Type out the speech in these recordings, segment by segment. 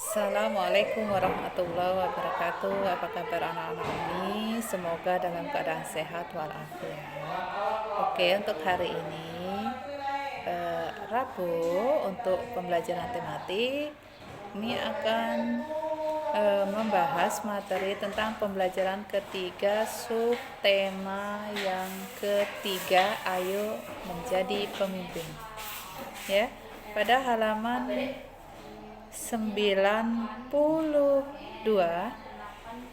Assalamualaikum warahmatullahi wabarakatuh. Apa kabar anak-anak ini? Semoga dalam keadaan sehat walafiat. Oke, untuk hari ini Rabu untuk pembelajaran tematik ini akan membahas materi tentang pembelajaran ketiga subtema yang ketiga, ayo menjadi pemimpin. Ya, pada halaman 92.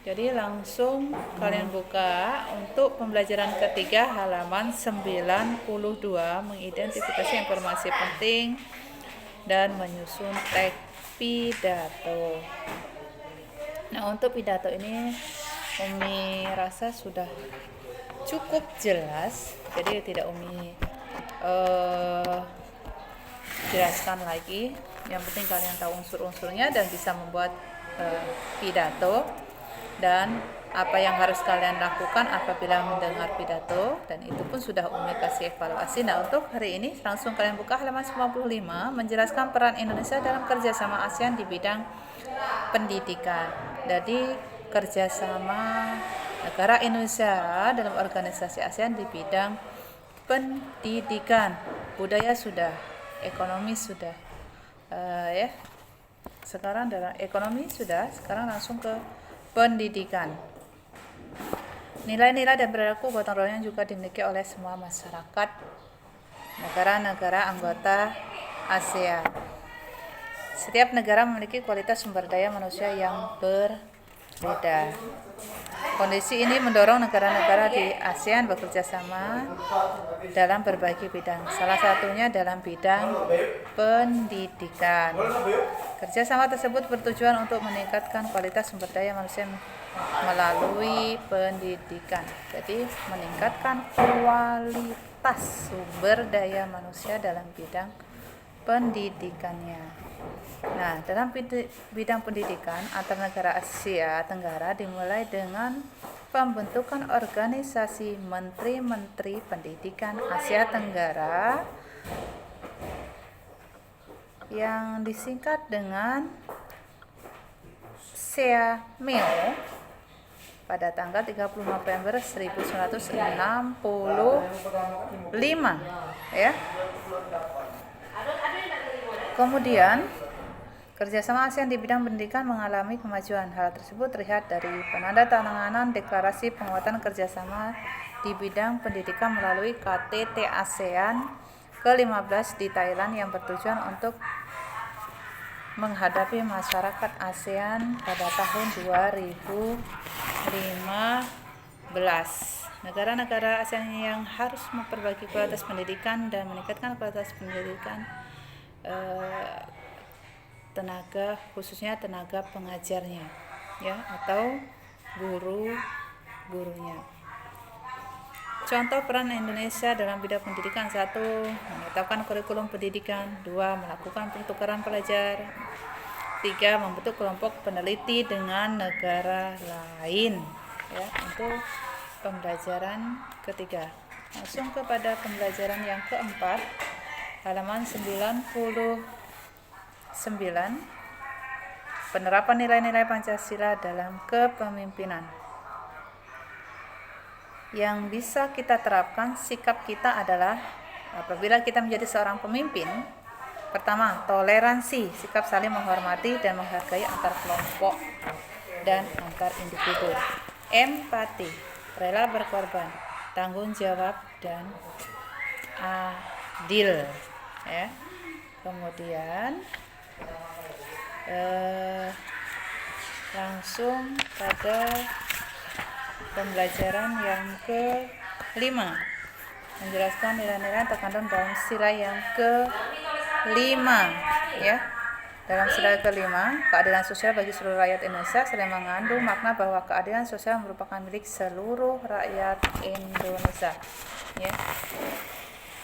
Jadi langsung kalian buka untuk pembelajaran ketiga halaman 92, mengidentifikasi informasi penting dan menyusun teks pidato. Nah, untuk pidato ini Umi rasa sudah cukup jelas, jadi tidak Umi jelaskan lagi. Yang penting kalian tahu unsur-unsurnya dan bisa membuat pidato dan apa yang harus kalian lakukan apabila mendengar pidato, dan itu pun sudah Umi kasih evaluasi. Nah, untuk hari ini langsung kalian buka halaman 95, menjelaskan peran Indonesia dalam kerjasama ASEAN di bidang pendidikan. Jadi kerjasama negara Indonesia dalam organisasi ASEAN di bidang pendidikan. Budaya sudah, ekonomi sudah, ya. Sekarang dalam ekonomi sudah, sekarang langsung ke pendidikan. Nilai-nilai dan perilaku gotong royong juga dimiliki oleh semua masyarakat negara-negara anggota ASEAN. Setiap negara memiliki kualitas sumber daya manusia yang berbeda. Kondisi ini mendorong negara-negara di ASEAN bekerja sama dalam berbagai bidang, salah satunya dalam bidang pendidikan. Kerjasama tersebut bertujuan untuk meningkatkan kualitas sumber daya manusia melalui pendidikan. Jadi meningkatkan kualitas sumber daya manusia dalam bidang pendidikannya. Nah, dalam bidang pendidikan antar negara Asia Tenggara dimulai dengan pembentukan organisasi Menteri-Menteri Pendidikan Asia Tenggara yang disingkat dengan SEAMEO pada tanggal 30 November 1965, ya. Kemudian kerjasama ASEAN di bidang pendidikan mengalami kemajuan. Hal tersebut terlihat dari penandatanganan deklarasi penguatan kerjasama di bidang pendidikan melalui KTT ASEAN ke-15 di Thailand yang bertujuan untuk menghadapi masyarakat ASEAN pada tahun 2015. Negara-negara ASEAN yang harus memperbaiki kualitas pendidikan dan meningkatkan kualitas pendidikan tenaga, khususnya tenaga pengajarnya, ya, atau guru-gurunya. Contoh peran Indonesia dalam bidang pendidikan: 1. Menetapkan kurikulum pendidikan. 2. Melakukan pertukaran pelajar. 3. Membentuk kelompok peneliti dengan negara lain, ya, untuk pembelajaran ketiga. Langsung kepada pembelajaran yang keempat, halaman 99, penerapan nilai-nilai Pancasila dalam kepemimpinan. Yang bisa kita terapkan sikap kita adalah apabila kita menjadi seorang pemimpin. Pertama, toleransi, sikap saling menghormati dan menghargai antar kelompok dan antar individu. Empati, rela berkorban, tanggung jawab dan adil, ya. Kemudian langsung pada pembelajaran yang ke-5, menjelaskan nilai-nilai yang terkandung dalam sila yang ke-5, ya. Dalam sila ke-5, keadilan sosial bagi seluruh rakyat Indonesia selain mengandung makna bahwa keadilan sosial merupakan milik seluruh rakyat Indonesia, ya.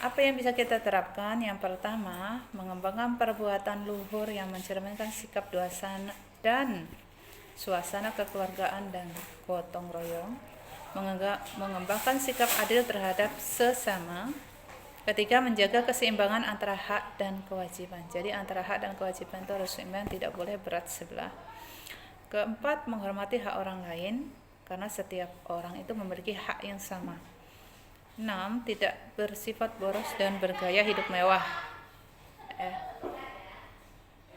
Apa yang bisa kita terapkan? Yang pertama, mengembangkan perbuatan luhur yang mencerminkan sikap dewasa dan suasana kekeluargaan dan gotong royong. Mengembangkan sikap adil terhadap sesama. Ketiga, menjaga keseimbangan antara hak dan kewajiban. Jadi antara hak dan kewajiban itu harus seimbang, tidak boleh berat sebelah. Keempat, menghormati hak orang lain karena setiap orang itu memiliki hak yang sama. 6, tidak bersifat boros dan bergaya hidup mewah.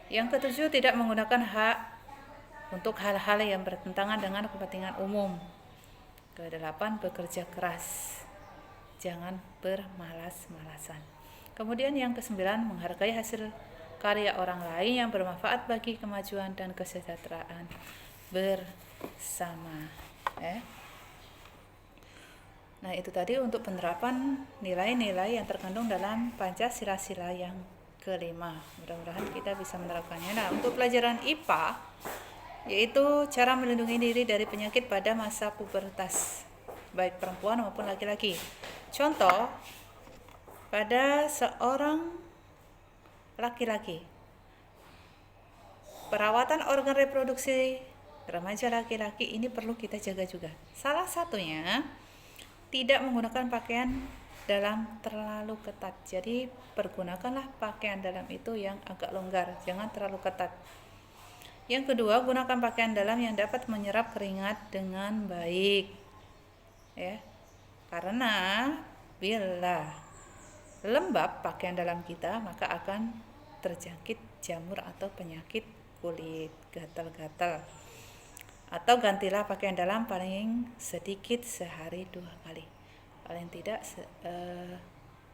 Yang ketujuh, tidak menggunakan hak untuk hal-hal yang bertentangan dengan kepentingan umum. Kedelapan, bekerja keras. Jangan bermalas-malasan. Kemudian yang kesembilan, menghargai hasil karya orang lain yang bermanfaat bagi kemajuan dan kesejahteraan bersama. Nah, itu tadi untuk penerapan nilai-nilai yang terkandung dalam Pancasila yang kelima. Mudah-mudahan kita bisa menerapkannya. Nah, untuk pelajaran IPA, yaitu cara melindungi diri dari penyakit pada masa pubertas, baik perempuan maupun laki-laki. Contoh, pada seorang laki-laki, perawatan organ reproduksi remaja laki-laki ini perlu kita jaga juga. Salah satunya, tidak menggunakan pakaian dalam terlalu ketat. Jadi, pergunakanlah pakaian dalam itu yang agak longgar, jangan terlalu ketat. Yang kedua, gunakan pakaian dalam yang dapat menyerap keringat dengan baik. Karena bila lembab pakaian dalam kita, maka akan terjangkit jamur atau penyakit kulit, gatal-gatal. Atau gantilah pakaian dalam paling sedikit sehari 2 kali. Paling tidak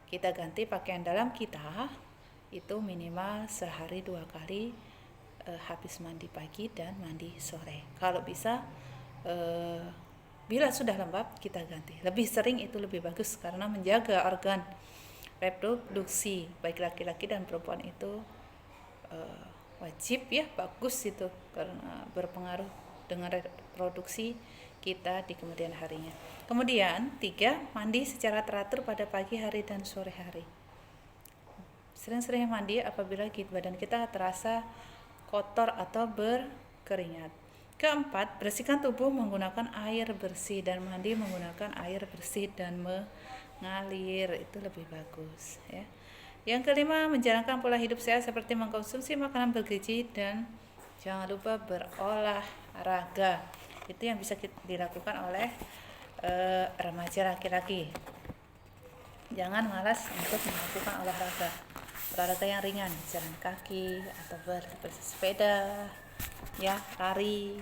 kita ganti pakaian dalam kita itu minimal sehari 2 kali, habis mandi pagi dan mandi sore. Kalau bisa bila sudah lembab kita ganti. Lebih sering itu lebih bagus karena menjaga organ reproduksi baik laki-laki dan perempuan itu wajib ya, bagus itu karena berpengaruh dengan reproduksi kita di kemudian harinya. Kemudian 3, mandi secara teratur pada pagi hari dan sore hari. Sering-sering mandi apabila badan kita terasa kotor atau berkeringat. Keempat, bersihkan tubuh menggunakan air bersih dan mandi menggunakan air bersih dan mengalir, itu lebih bagus ya. Yang kelima, menjalankan pola hidup sehat seperti mengkonsumsi makanan bergizi dan jangan lupa berolahraga. Itu yang bisa dilakukan oleh remaja laki-laki. Jangan malas untuk melakukan olahraga yang ringan, jalan kaki atau bersepeda, ya, lari,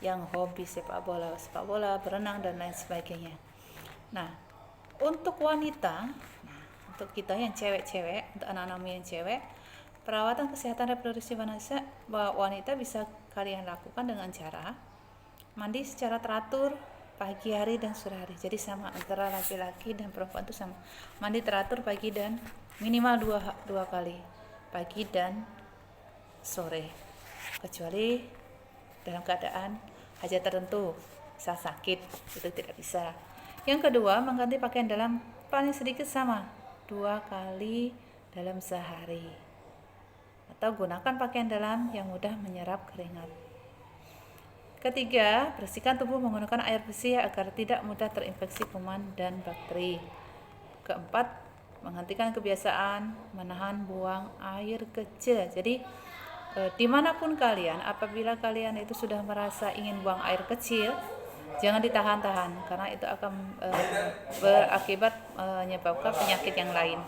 yang hobi sepak bola, berenang dan lain sebagainya. Nah, untuk wanita, untuk kita yang cewek-cewek, untuk anak-anak yang cewek, perawatan kesehatan reproduksi wanita bisa kalian lakukan dengan cara mandi secara teratur pagi hari dan sore hari. Jadi sama antara laki-laki dan perempuan itu sama. Mandi teratur pagi dan minimal 2 kali, pagi dan sore. Kecuali dalam keadaan hajat tertentu, misal sakit, itu tidak bisa. Yang kedua, mengganti pakaian dalam paling sedikit sama 2 kali dalam sehari. Atau gunakan pakaian dalam yang mudah menyerap keringat. Ketiga, bersihkan tubuh menggunakan air bersih agar tidak mudah terinfeksi kuman dan bakteri. Keempat, menghentikan kebiasaan menahan buang air kecil. Jadi dimanapun kalian, apabila kalian itu sudah merasa ingin buang air kecil, jangan ditahan-tahan karena itu akan berakibat menyebabkan penyakit yang lain.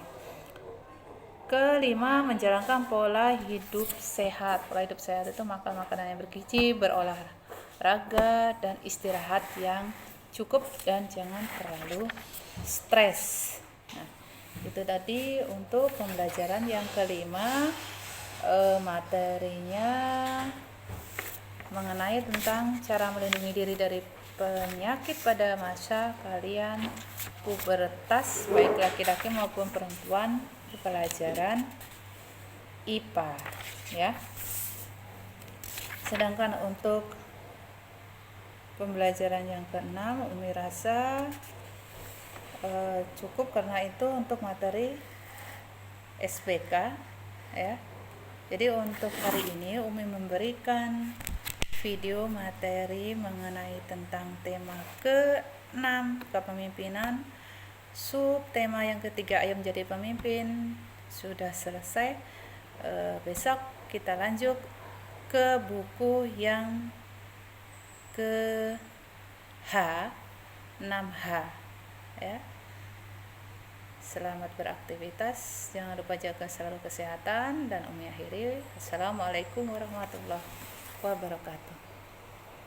Kelima, menjalankan pola hidup sehat. Pola hidup sehat itu makan makanan yang bergizi, berolahraga, dan istirahat yang cukup dan jangan terlalu stres. Nah, itu tadi untuk pembelajaran yang kelima. Materinya mengenai tentang cara melindungi diri dari penyakit pada masa kalian pubertas, baik laki-laki maupun perempuan, di pelajaran IPA ya. Sedangkan untuk pembelajaran yang keenam, Umi rasa cukup karena itu untuk materi SPK ya. Jadi untuk hari ini Umi memberikan video materi mengenai tentang tema ke-6 kepemimpinan Tema yang ketiga, ayam jadi pemimpin, sudah selesai. Besok kita lanjut ke buku yang ke H, 6H ya. Selamat beraktivitas, jangan lupa jaga selalu kesehatan, dan Umi akhiri. Assalamualaikum warahmatullahi wabarakatuh.